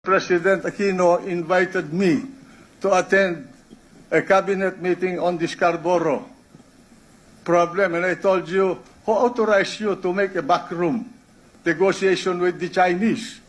President Aquino invited me to attend a cabinet meeting on the Scarborough problem, and I told you, who authorized you to make a backroom negotiation with the Chinese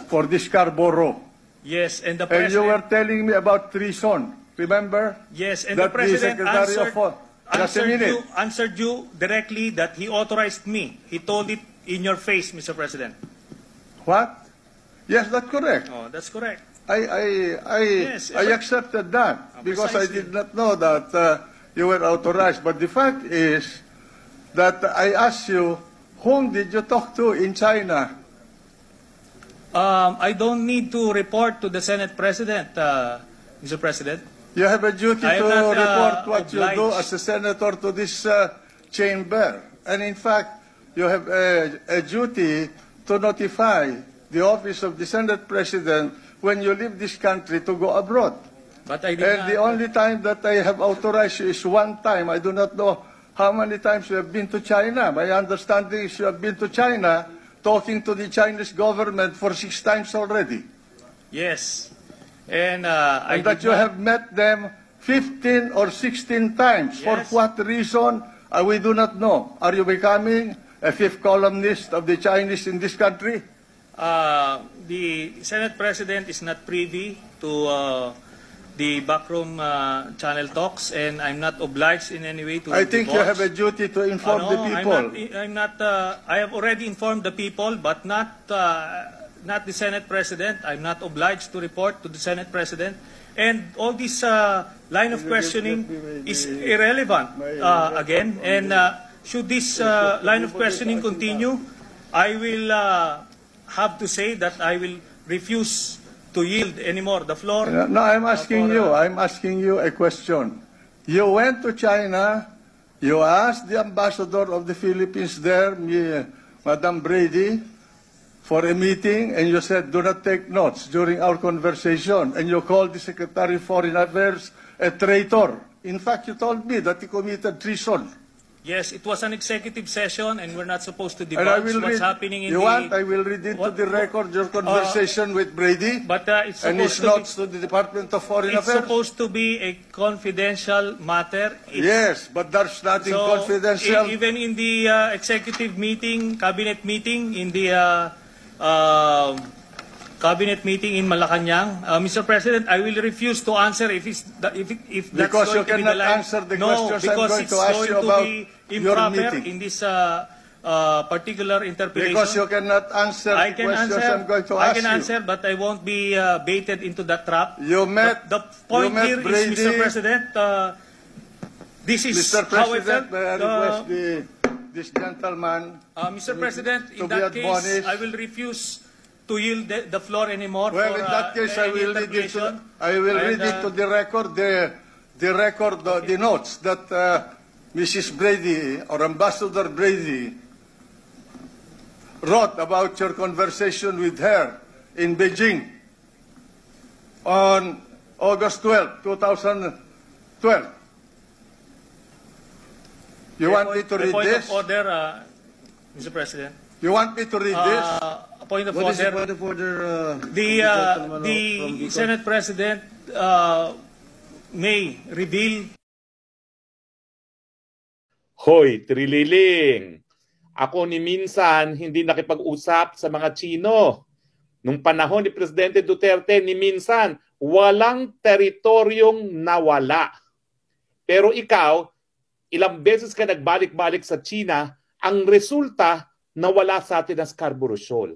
for the Scarborough? Yes, and the And you President... were telling me about treason, remember? Yes, and That the President Secretary of Just a minute. answered you directly that he authorized me. He told it in your face, Mr. President. What? Yes, that's correct. Oh, that's correct. I accepted that because I precisely. did not know that you were authorized. But the fact is that I asked you, whom did you talk to in China? I don't need to report to the Senate President, Mr. President. You have a duty I to am not, report what you obliged. do as a senator to this chamber. And in fact, you have a duty to notify the office of the Senate President when you leave this country to go abroad. But I did And not. the only time that I have authorized you is one time. I do not know how many times you have been to China. My understanding is you have been to China talking to the Chinese government for 6 times already. Yes. And And I that did you not- have met them 15 or 16 times. For Yes. what reason? We do not know. Are you becoming a fifth columnist of the Chinese in this country? The Senate President is not privy to the backroom channel talks, and I'm not obliged in any way to I think you divulge. have a duty to inform the people. I have already informed the people, but not the Senate President. I'm not obliged to report to the Senate President. And all this line of questioning is irrelevant again. And should this line of questioning continue, I will have to say that I will refuse to yield anymore the floor. No, I'm asking you a question. You went to China, you asked the ambassador of the Philippines there, Madam Brady, for a meeting, and you said, do not take notes during our conversation. And you called the Secretary of Foreign Affairs a traitor. In fact, you told me that he committed treason. Yes, it was an executive session, and we're not supposed to And I divulge will what's read, happening in you the... want, I will read into the record your conversation with Brady But it's and his supposed to be... notes to the Department of Foreign It's Affairs. supposed to be a confidential matter. Yes, but there's nothing So, confidential. even in the executive meeting, cabinet meeting, in the cabinet meeting in Malacanang, Mr. President, I will refuse to answer if that's Because you going to be the cannot line. answer the No, questions I'm because going it's to ask going you to about be your improper meeting. in this particular interpretation. Because you cannot answer I the can questions answer. I'm going to I ask can you. answer, but I won't be baited into that trap. You met, The point you met here Brady. is, Mr. President, this is Mr. how I President, felt. may I request this gentleman Mr. President, to in be that case, admonished. I will refuse to yield the floor anymore Well, for in that case, I any will read it interpretation. to the record, the notes that Mrs. Brady or Ambassador Brady wrote about your conversation with her in Beijing on August 12, 2012. You want me to A read point this? of order, Mr. President. You want me to read this? A point of What is the order. point of order? The Senate President may reveal. Hoy, Trililing! Ako ni minsan hindi nakipag-usap sa mga Chino. Nung panahon ni Presidente Duterte, ni minsan walang teritoryong nawala. Pero ikaw, ilang beses ka nagbalik-balik sa China, ang resulta, nawala sa atin ang Scarborough Shoal.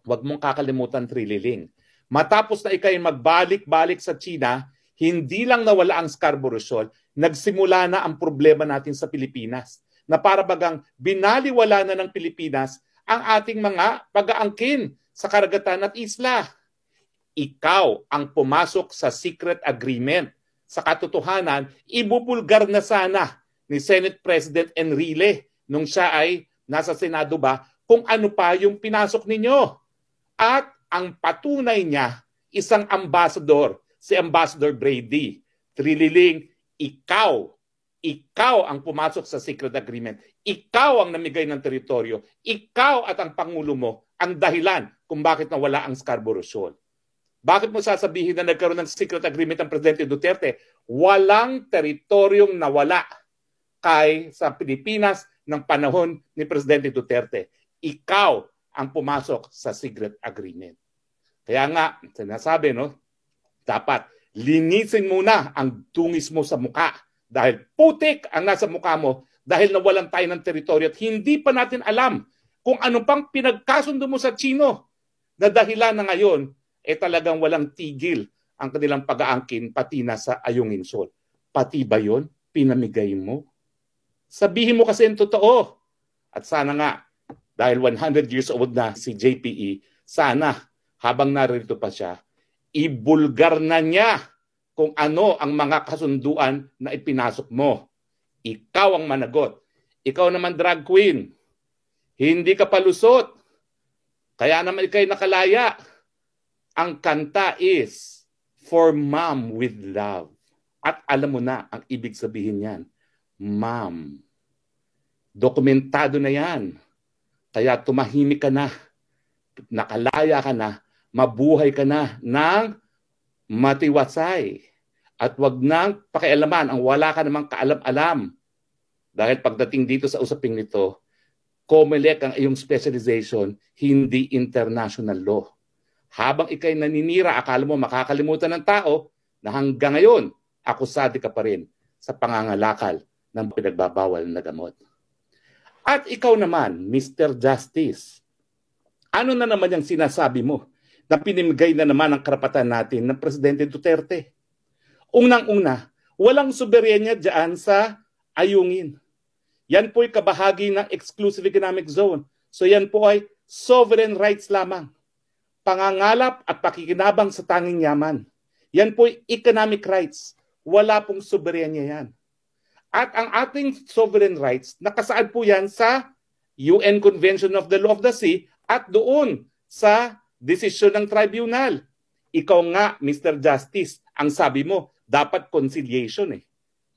Huwag mong kakalimutan, Trililing. Matapos na ikay magbalik-balik sa China, hindi lang nawala ang Scarborough Shoal, nagsimula na ang problema natin sa Pilipinas. Na para bagang binaliwala na ng Pilipinas ang ating mga pag-aangkin sa karagatan at isla. Ikaw ang pumasok sa secret agreement. Sa katotohanan, ibubulgar na sana ni Senate President Enrile nung siya ay nasa Senado ba kung ano pa yung pinasok ninyo. At ang patunay niya, isang ambassador, si Ambassador Brady. Trililing, ikaw ang pumasok sa secret agreement. Ikaw ang namigay ng teritoryo. Ikaw at ang Pangulo mo ang dahilan kung bakit nawala ang Scarborough Shoal. Bakit mo sasabihin na nagkaroon ng secret agreement ang Presidente Duterte? Walang teritoryong nawala sa Pilipinas ng panahon ni Presidente Duterte. Ikaw ang pumasok sa secret agreement. Kaya nga, sinasabi, no, dapat linisin muna ang dungis mo sa muka dahil putik ang nasa muka mo dahil nawalan tayo ng teritoryo at hindi pa natin alam kung ano pang pinagkasundo mo sa Chino na dahilan na ngayon talagang walang tigil ang kanilang pag-aangkin pati na sa Ayungin Shoal. Pati ba yun pinamigay mo? Sabihin mo kasi yung totoo. At sana nga, dahil 100 years old na si JPE, sana habang narito pa siya, ibulgar na niya kung ano ang mga kasunduan na ipinasok mo. Ikaw ang managot. Ikaw naman drag queen. Hindi ka palusot. Kaya naman ikaw'y nakalaya. Ang kanta is For Mom with Love. At alam mo na ang ibig sabihin niyan. Mom. Dokumentado na yan. Kaya tumahimik ka na. Nakalaya ka na. Mabuhay ka na ng matiwasay. At wag nang pakialaman ang wala ka namang kaalam-alam. Dahil pagdating dito sa usaping nito, COMELEC ang iyong specialization, hindi international law. Habang ikay naninira, akala mo makakalimutan ng tao na hanggang ngayon, akusado ka pa rin sa pangangalakal ng pinagbabawal na gamot. At ikaw naman, Mr. Justice, ano na naman yung sinasabi mo na pinimigay na naman ang karapatan natin ng Presidente Duterte? Unang-una, walang soberenya dyan sa Ayungin. Yan po'y kabahagi ng Exclusive Economic Zone. So yan po ay sovereign rights lamang. Pangangalap at pakikinabang sa tanging yaman. Yan po'y economic rights. Wala pong soberenya yan. At ang ating sovereign rights, nakasaad po yan sa UN Convention of the Law of the Sea at doon sa desisyon ng tribunal. Ikaw nga, Mr. Justice, ang sabi mo, dapat conciliation eh.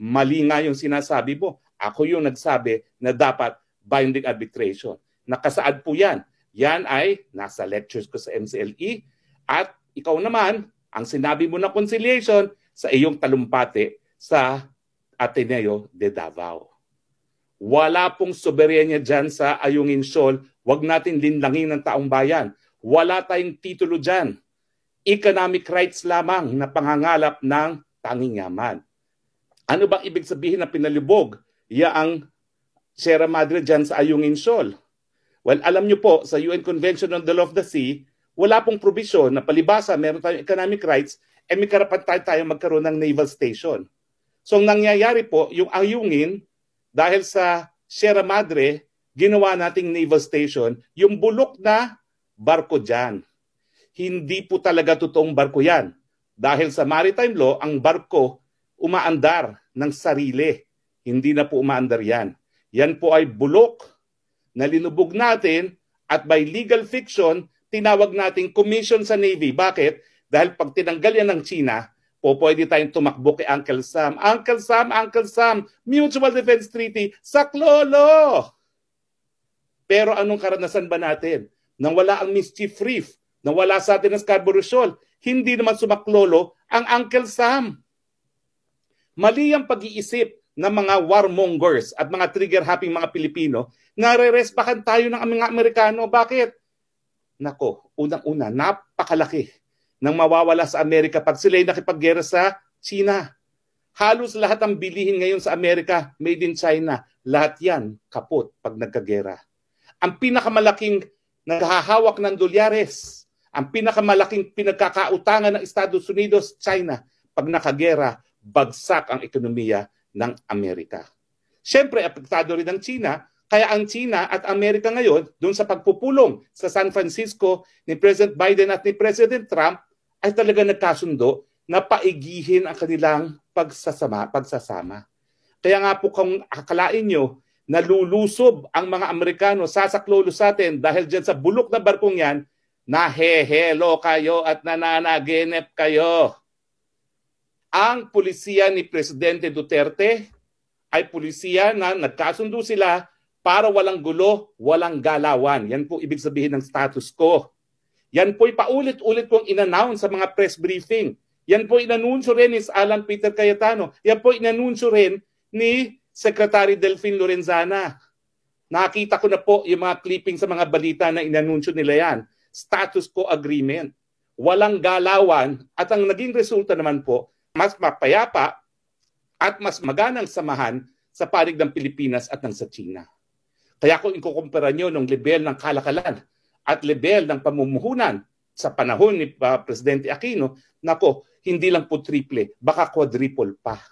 Mali nga yung sinasabi mo. Ako yung nagsabi na dapat binding arbitration. Nakasaad po yan. Yan ay nasa lectures ko sa MCLE. At ikaw naman, ang sinabi mo na conciliation sa iyong talumpati sa Ateneo de Davao. Wala pong soberenya dyan sa Ayungin Shoal. Huwag natin linlangin ng taong bayan. Wala tayong titulo dyan. Economic rights lamang na pangangalap ng tanging yaman. Ano bang ibig sabihin na pinalibog ang Sierra Madre dyan sa Ayungin Shoal? Well, alam nyo po, sa UN Convention on the Law of the Sea, wala pong probisyon na palibasa, meron tayong economic rights, may karapatan tayo magkaroon ng naval station. So, ang nangyayari po, yung Ayungin, dahil sa Sierra Madre, ginawa nating naval station, yung bulok na barko dyan. Hindi po talaga totoong barko yan. Dahil sa maritime law, ang barko umaandar ng sarili. Hindi na po umaandar yan. Yan po ay bulok na linubog natin at by legal fiction, tinawag nating commission sa Navy. Bakit? Dahil pag tinanggal yan ng China, pwede tayong tumakbo kay Uncle Sam. Uncle Sam, Uncle Sam, Mutual Defense Treaty, saklolo! Pero anong karanasan ba natin? Nang wala ang mischief reef, nang wala sa atin ang Scarborough Shoal, hindi naman sumaklolo ang Uncle Sam. Mali ang pag-iisip ng mga warmongers at mga trigger-happy mga Pilipino na re-respakan tayo ng mga Amerikano. Bakit? Nako, unang-una, napakalaki ng mawawala sa Amerika pag sila'y nakipaggera sa China. Halos lahat ang bilihin ngayon sa Amerika, made in China. Lahat yan kaput pag nagkagera. Ang pinakamalaking naghahawak ng dolyares, ang pinakamalaking pinagkakautangan ng Estados Unidos, China. Pag nakagera, bagsak ang ekonomiya ng Amerika. Siyempre, apektado rin ang China, kaya ang China at Amerika ngayon, doon sa pagpupulong sa San Francisco ni President Biden at ni President Trump, ay talaga nagkasundo na paigihin ang kanilang pagsasama. Kaya nga po kung akalain nyo, nalulusob ang mga Amerikano, sasaklolo sa atin dahil dyan sa bulok na barkong yan, nahehelo kayo at nananaginip kayo. Ang pulisiya ni Presidente Duterte ay pulisiya na nagkasundo sila para walang gulo, walang galawan. Yan po ibig sabihin ng status quo. Yan po'y paulit-ulit pong in-announce sa mga press briefing. Yan po inanunsyo rin ni Alan Peter Cayetano. Yan po inanunsyo rin ni Secretary Delphine Lorenzana. Nakita ko na po yung mga clipping sa mga balita na inanunsyo nila yan. Status quo agreement. Walang galawan at ang naging resulta naman po, mas mapayapa at mas maganang samahan sa panig ng Pilipinas at ng sa China. Kaya kung ikukumpara nyo ng level ng kalakalan at level ng pamumuhunan sa panahon ni Presidente Aquino, nako, hindi lang po triple, baka quadruple pa.